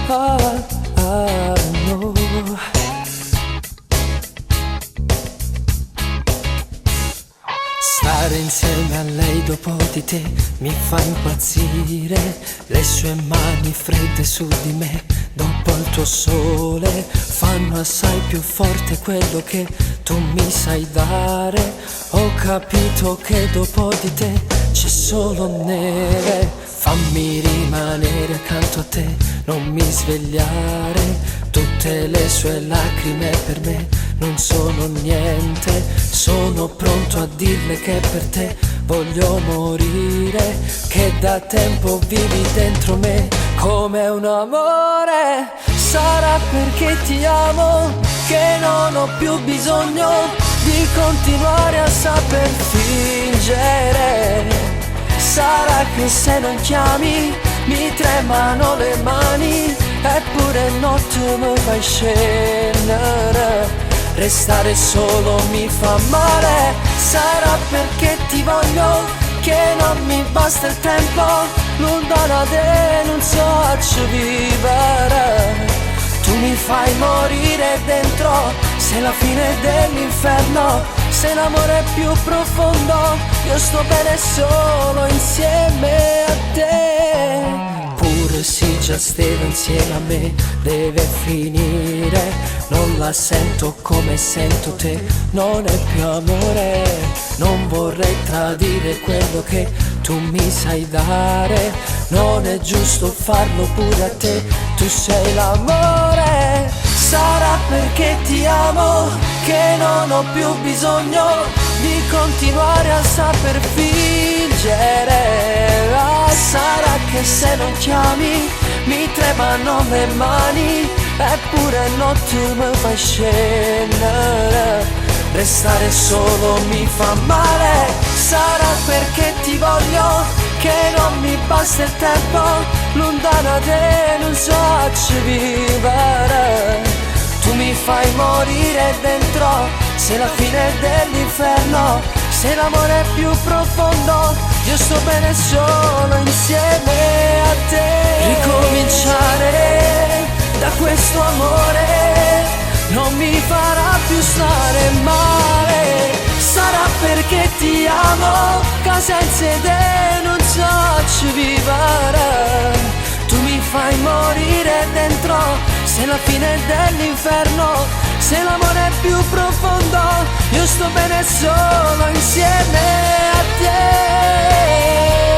ah, ah, no. Stare insieme a lei dopo di te mi fa impazzire. Le sue mani fredde su di me dopo il tuo sole fanno assai più forte quello che tu mi sai dare. Ho capito che dopo di te c'è solo neve. Fammi rimanere accanto a te, non mi svegliare. Tutte le sue lacrime per me non sono niente. Sono pronto a dirle che per te voglio morire, che da tempo vivi dentro me come un amore. Sarà perché ti amo che non ho più bisogno di continuare a saper fingere. Sarà che se non chiami mi tremano le mani, eppure no, tu mi fai scendere. Restare solo mi fa male. Sarà perché ti voglio che non mi basta il tempo. Lontana da te non so vivere. Tu mi fai morire dentro, sei la fine dell'inferno, sei l'amore più profondo. Io sto bene solo insieme a te. Pur se già stava insieme a me deve finire. Non la sento come sento te, non è più amore. Non vorrei tradire quello che tu mi sai dare. Non è giusto farlo pure a te, tu sei l'amore. Sarà perché ti amo che non ho più bisogno di continuare a saper fingere. Ah, sarà che se non chiami mi tremano le mani, eppure no, tu mi fai scendere. Restare solo mi fa male. Sarà perché ti voglio che non mi basta il tempo. Lontana da te non so vivere. Tu mi fai morire dentro, sei la fine dell'inferno, sei l'amore più profondo. Io sto bene solo insieme a te. Ricominciare da questo amore non mi farà più stare male. Sarà perché ti amo, che senza te non so vivere. Tu mi fai morire dentro, sei la fine dell'inferno, sei l'amore più profondo. Io sto bene solo insieme a te.